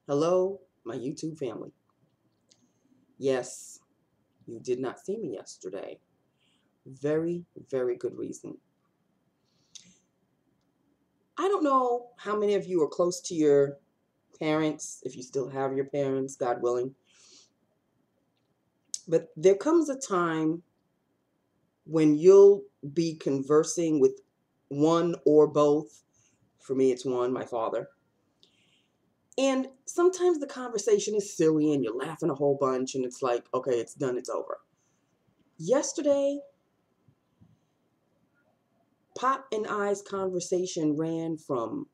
Hello, my YouTube family. Yes, you did not see me yesterday. Very, very good reason. I don't know how many of you are close to your parents, if you still have your parents, God willing. But there comes a time when you'll be conversing with one or both. For me, it's one, my father. And sometimes the conversation is silly and you're laughing a whole bunch and it's like, okay, it's done, it's over. Yesterday, Pop and I's conversation ran from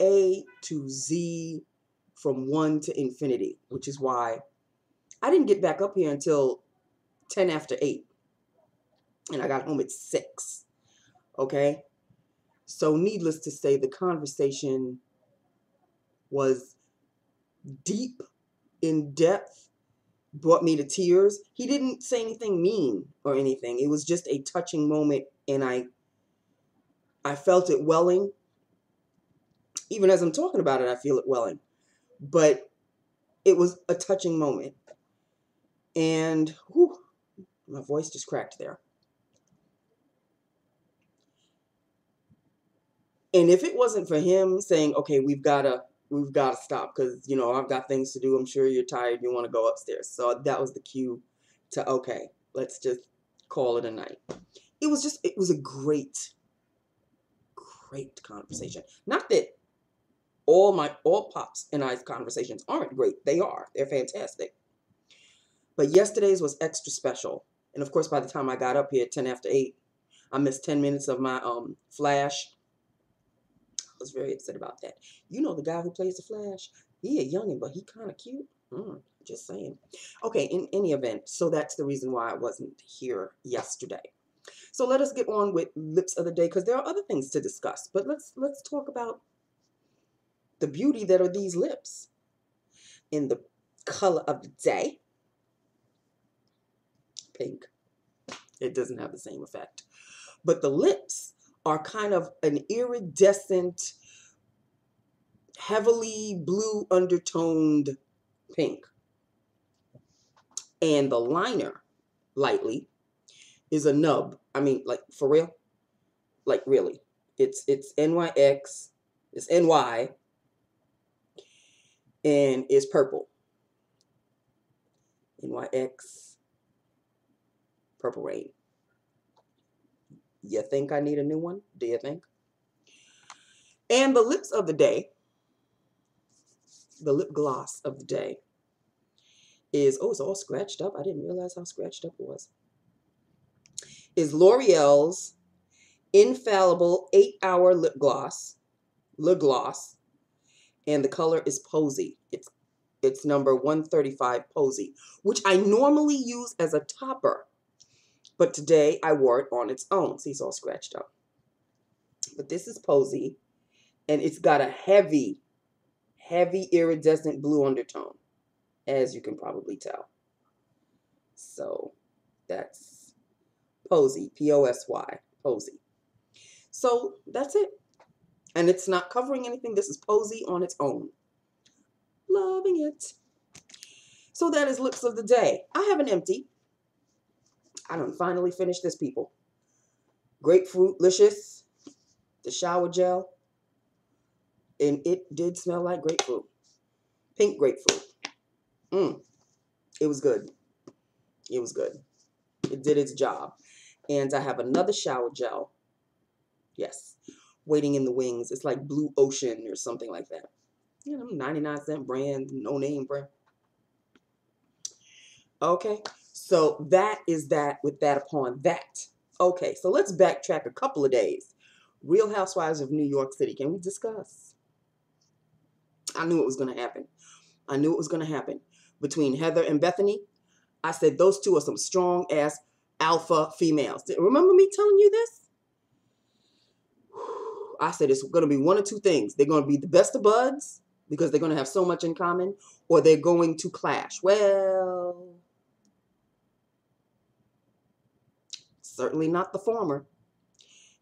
A to Z, from 1 to infinity, which is why I didn't get back up here until 10 after 8. And I got home at 6. Okay? So, needless to say, the conversation was deep, in depth, brought me to tears. He didn't say anything mean or anything. It was just a touching moment, and I felt it welling. Even as I'm talking about it, I feel it welling. But it was a touching moment. And whew, my voice just cracked there. And if it wasn't for him saying, okay, we've got to stop because, I've got things to do. I'm sure you're tired. You want to go upstairs. So that was the cue to, okay, let's just call it a night. It was a great, great conversation. Not that all Pops and I's conversations aren't great. They are. They're fantastic. But yesterday's was extra special. And of course, by the time I got up here at 10 after 8, I missed 10 minutes of my flash. I was very upset about that. You know the guy who plays the Flash? He a youngin', but he kind of cute. Just saying. Okay, in any event, so that's the reason why I wasn't here yesterday. So let us get on with lips of the day because there are other things to discuss. But let's talk about the beauty that are these lips. In the color of the day, pink. It doesn't have the same effect. But the lips are kind of an iridescent, heavily blue undertoned pink. And the liner, lightly, is a nub. I mean, like, for real? Like, really. It's NYX, it's NY, and it's purple. NYX, Purple Rain. You think I need a new one? Do you think? And the lips of the day, the lip gloss of the day is, it's all scratched up. I didn't realize how scratched up it was. Is L'Oreal's Infallible 8-Hour Lip Gloss, LeGloss, and the color is Posy. It's number 135 Posy, which I normally use as a topper, but today I wore it on its own. See, it's all scratched up. But this is Posy, and it's got a heavy, heavy iridescent blue undertone, as you can probably tell. So that's Posy, P-O-S-Y, Posy. So that's it. And it's not covering anything. This is Posy on its own. Loving it. So that is lips of the day. I have an empty. I done finally finished this, people. Grapefruitlicious, the shower gel. And it did smell like grapefruit. Pink grapefruit. It was good. It was good. It did its job. And I have another shower gel. Yes. Waiting in the wings. It's like Blue Ocean or something like that. 99-cent brand, no name brand. Okay. So that is that with that upon that. Okay. So let's backtrack a couple of days. Real Housewives of New York City. Can we discuss? I knew it was going to happen. I knew it was going to happen. Between Heather and Bethany, I said those two are some strong ass alpha females. Remember me telling you this? I said it's going to be one of two things. They're going to be the best of buds because they're going to have so much in common, or they're going to clash. Well, certainly not the former.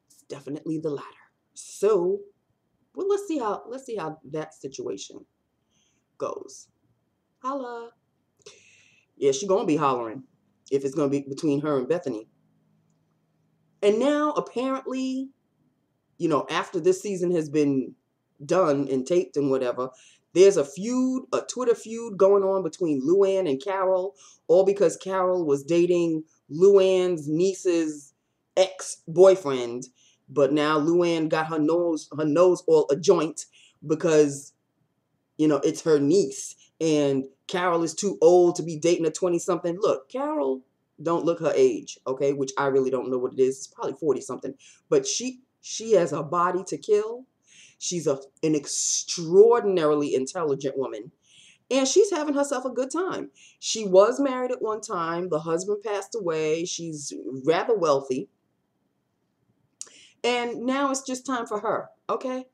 It's definitely the latter. So, well, let's see how that situation goes. Holla. Yeah, she gonna be hollering if it's gonna be between her and Bethany. And now apparently, you know, after this season has been done and taped and whatever, there's a feud, a Twitter feud going on between Luann and Carol, all because Carol was dating Luann's niece's ex-boyfriend, but now Luann got her nose all a joint because, you know, it's her niece and Carol is too old to be dating a 20-something. Look, Carol don't look her age, okay, which I really don't know what it is. It's probably 40-something, but she has a body to kill. She's an extraordinarily intelligent woman, and she's having herself a good time. She was married at one time. The husband passed away. She's rather wealthy, and now it's just time for her, okay?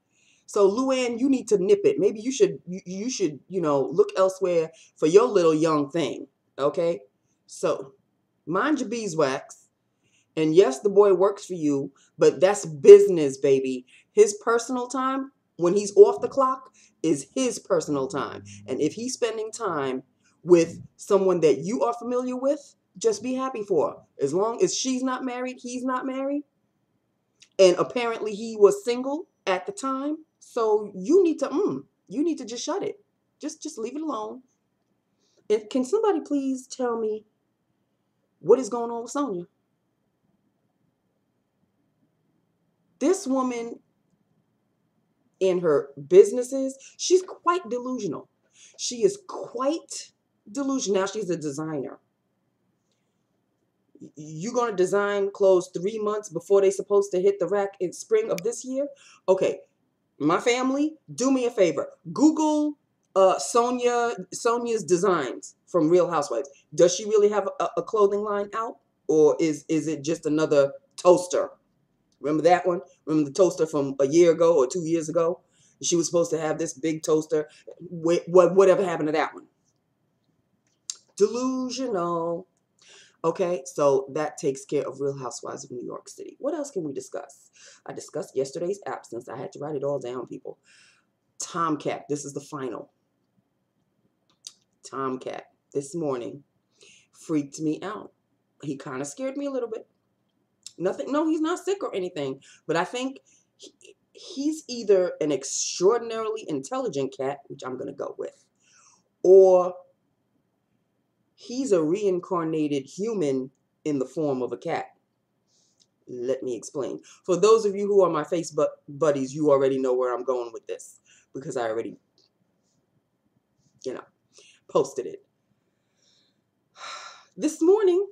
So Luann, you need to nip it. Maybe you should, you know, look elsewhere for your little young thing, okay? So mind your beeswax. And yes, the boy works for you, but that's business, baby. His personal time, when he's off the clock, is his personal time. And if he's spending time with someone that you are familiar with, just be happy for her. As long as she's not married, he's not married. And apparently he was single at the time. So you need to just shut it. Just leave it alone. And can somebody please tell me what is going on with Sonia? This woman in her businesses, she's quite delusional. She is quite delusional. Now she's a designer. You're going to design clothes 3 months before they're supposed to hit the rack in spring of this year? Okay, my family, do me a favor. Google Sonia's designs from Real Housewives. Does she really have a clothing line out? Or is it just another toaster? Remember that one? Remember the toaster from a year ago or 2 years ago? She was supposed to have this big toaster. Whatever happened to that one? Delusional. Okay, so that takes care of Real Housewives of New York City. What else can we discuss? I discussed yesterday's absence. I had to write it all down, people. Tomcat. This is the final. Tomcat this morning freaked me out. He kind of scared me a little bit. Nothing. No, he's not sick or anything. But I think he's either an extraordinarily intelligent cat, which I'm going to go with, or he's a reincarnated human in the form of a cat. Let me explain. For those of you who are my Facebook buddies, you already know where I'm going with this because I already, you know, posted it. This morning,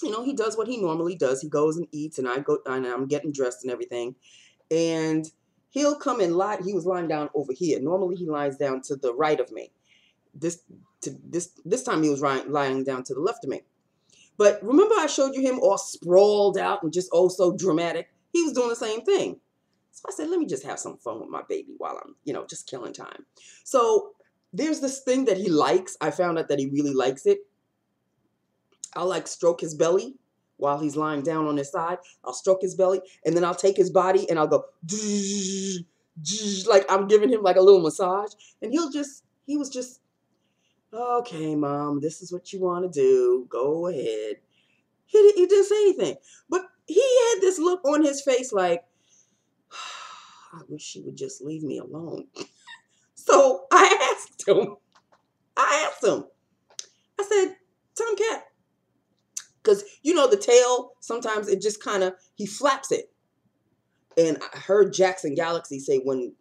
you know, he does what he normally does. He goes and eats, and I'm getting dressed and everything. And he'll come and lie. He was lying down over here. Normally he lies down to the right of me. This time he was lying down to the left of me. But remember I showed you him all sprawled out and just oh so dramatic? He was doing the same thing. So I said, let me just have some fun with my baby while I'm, you know, just killing time. So there's this thing that he likes. I found out that he really likes it. I'll like stroke his belly while he's lying down on his side. I'll stroke his belly and then I'll take his body and I'll go like I'm giving him like a little massage. And he was just, okay, Mom, this is what you want to do. Go ahead. He didn't say anything. But he had this look on his face like, I wish she would just leave me alone. So I asked him. I said, Tomcat, because, you know, the tail, sometimes it just kind of, he flaps it. And I heard Jackson Galaxy say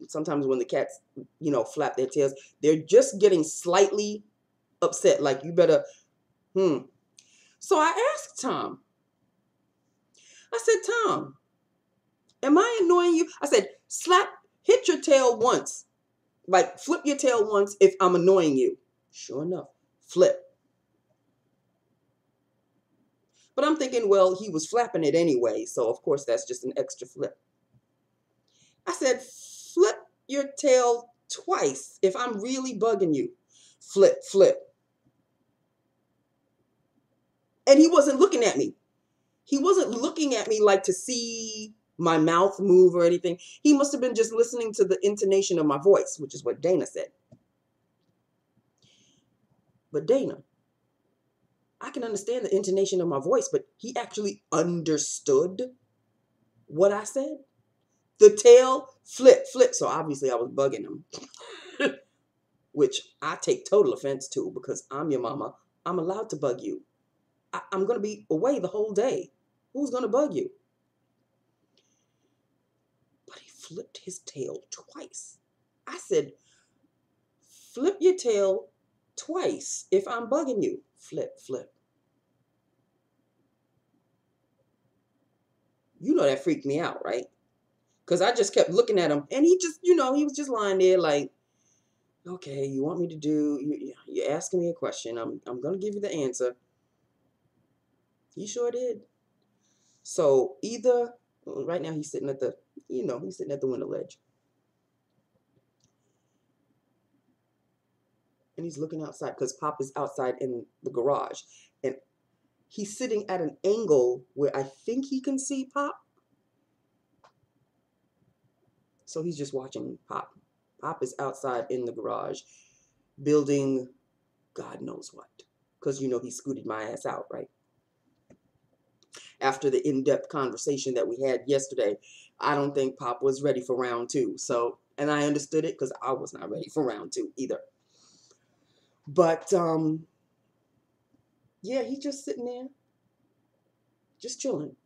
sometimes when the cats, you know, flap their tails, they're just getting slightly upset. Like, you better, So I asked Tom. I said, Tom, am I annoying you? I said, hit your tail once. Like, flip your tail once if I'm annoying you. Sure enough, flip. But I'm thinking, well, he was flapping it anyway, so of course that's just an extra flip. I said, flip your tail twice if I'm really bugging you. Flip, flip. And he wasn't looking at me. He wasn't looking at me like to see my mouth move or anything. He must have been just listening to the intonation of my voice, which is what Dana said. But Dana, I can understand the intonation of my voice, but he actually understood what I said. The tail flip. So obviously I was bugging him, which I take total offense to because I'm your mama. I'm allowed to bug you. I'm going to be away the whole day. Who's going to bug you? But he flipped his tail twice. I said, flip your tail twice if I'm bugging you. Flip. You know that freaked me out, right? Because I just kept looking at him, and he just, he was just lying there like, okay, you want me to do, you're asking me a question. I'm going to give you the answer. He sure did. So either, right now he's sitting at the, he's sitting at the window ledge. And he's looking outside because Pop is outside in the garage. And he's sitting at an angle where I think he can see Pop. So he's just watching Pop. Pop is outside in the garage building God knows what. Because, he scooted my ass out, right? After the in-depth conversation that we had yesterday, I don't think Pop was ready for round 2. So, and I understood it because I was not ready for round 2 either. But, yeah, he's just sitting there, just chilling.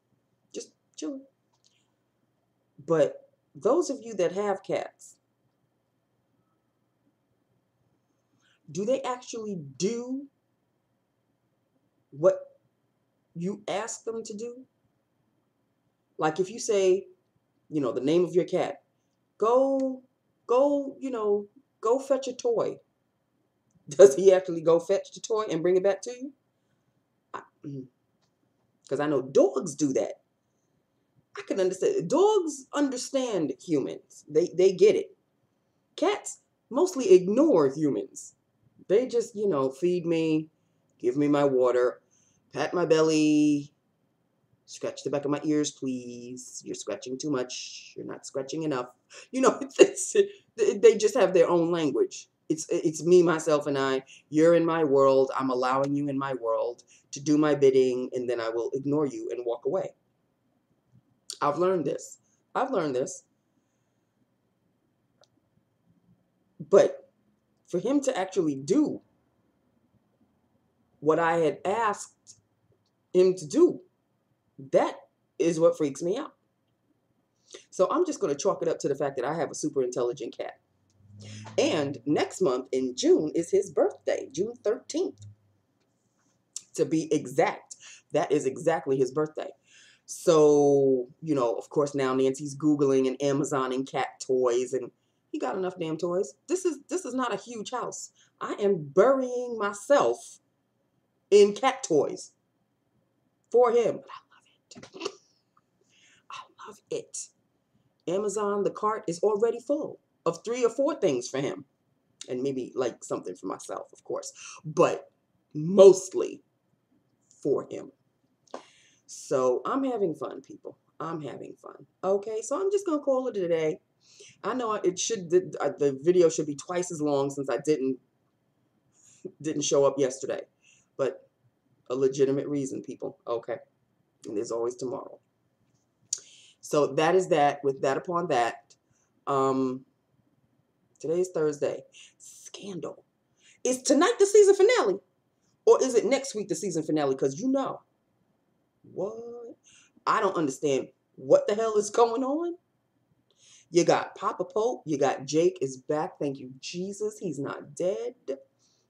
But those of you that have cats, do they actually do what you ask them to do? Like if you say, the name of your cat, go, go fetch a toy. Does he actually go fetch the toy and bring it back to you? Because I know dogs do that. I can understand. Dogs understand humans. They get it. Cats mostly ignore humans. They just, feed me, give me my water, pat my belly, scratch the back of my ears, please. You're scratching too much. You're not scratching enough. They just have their own language. It's me, myself, and I. You're in my world. I'm allowing you in my world to do my bidding, and then I will ignore you and walk away. I've learned this. But for him to actually do what I had asked him to do, that is what freaks me out. So I'm just going to chalk it up to the fact that I have a super intelligent cat. And next month in June is his birthday, June 13th. To be exact, that is exactly his birthday. So, of course, now Nancy's Googling and Amazoning cat toys, and he got enough damn toys. This is not a huge house. I am burying myself in cat toys for him. But I love it. I love it. Amazon, the cart is already full of 3 or 4 things for him. And maybe like something for myself, of course. But mostly for him. So I'm having fun, people. I'm having fun. Okay, so I'm just going to call it a day. I know the video should be twice as long since I didn't show up yesterday. But a legitimate reason, people. Okay. And there's always tomorrow. So that is that. With that upon that. Today's Thursday. Scandal. Is tonight the season finale? Or is it next week the season finale? Because what? I don't understand what the hell is going on. You got Papa Pope. You got Jake is back. Thank you, Jesus. He's not dead.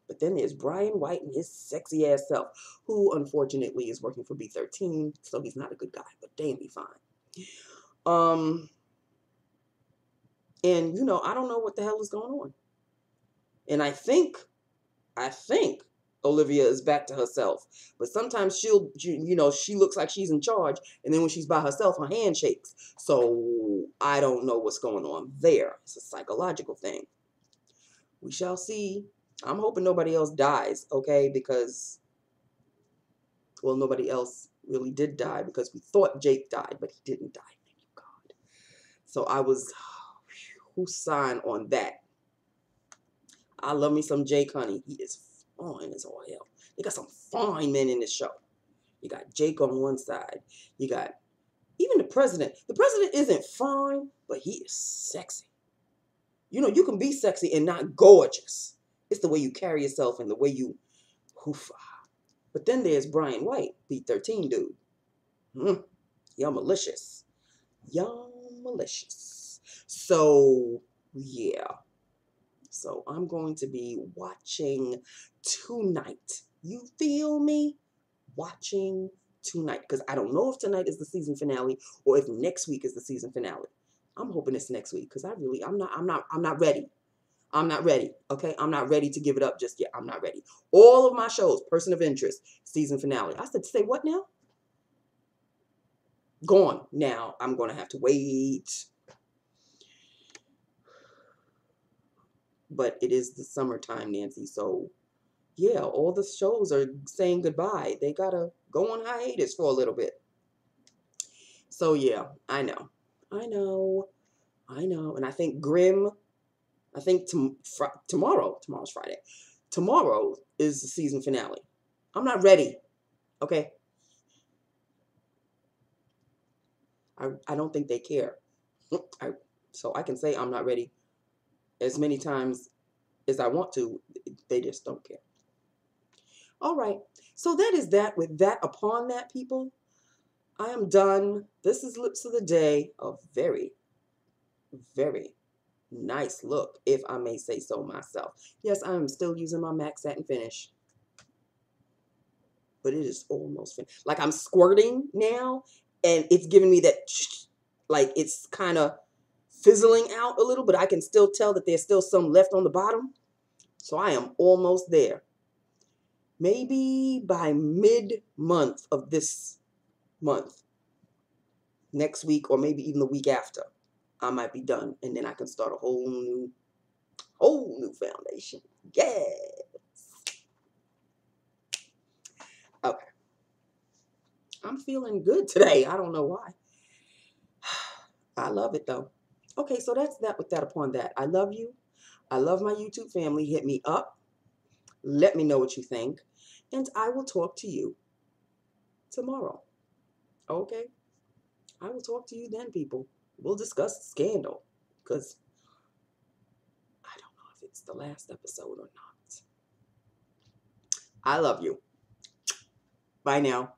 But then there's Brian White and his sexy ass self, who unfortunately is working for B13. So he's not a good guy, but damn, he fine. And I don't know what the hell is going on. And I think Olivia is back to herself. But sometimes she looks like she's in charge. And then when she's by herself, her hand shakes. So I don't know what's going on there. It's a psychological thing. We shall see. I'm hoping nobody else dies, okay? Because, well, nobody else really did die because we thought Jake died, but he didn't die. Thank you, God. So I was, who's sign on that? I love me some Jake, honey. He is fine as all hell. They got some fine men in this show. You got Jake on one side. You got even the president. The president isn't fine, but he is sexy. You know, you can be sexy and not gorgeous. It's the way you carry yourself and the way you hoofa. But then there's Brian White, B13 dude. You're malicious. You're malicious. So, yeah. So I'm going to be watching tonight. You feel me? Watching tonight. Because I don't know if tonight is the season finale or if next week is the season finale. I'm hoping it's next week because I'm not ready. I'm not ready. Okay. I'm not ready to give it up just yet. I'm not ready. All of my shows, Person of Interest, season finale. I said, say what now? Gone. Now I'm going to have to wait. But it is the summertime, Nancy. So yeah, all the shows are saying goodbye. They got to go on hiatus for a little bit. So yeah, I know. And I think Grimm, I think tomorrow's Friday. Tomorrow is the season finale. I'm not ready. Okay. I don't think they care. So I can say I'm not ready as many times as I want to. They just don't care. All right. So that is that. With that, upon that, people, I am done. This is Lips of the Day. A very, very nice look, if I may say so myself. Yes, I am still using my MAC Satinfinish. But it is almost finished. Like I'm squirting now, and it's giving me that, like it's kind of fizzling out a little, but I can still tell that there's still some left on the bottom. So I am almost there. Maybe by mid-month of this month, next week, or maybe even the week after, I might be done. And then I can start a whole new foundation. Yes. Okay. I'm feeling good today. I don't know why. I love it though. Okay, so that's that with that upon that. I love you. I love my YouTube family. Hit me up. Let me know what you think. And I will talk to you tomorrow. Okay? I will talk to you then, people. We'll discuss the scandal. Because I don't know if it's the last episode or not. I love you. Bye now.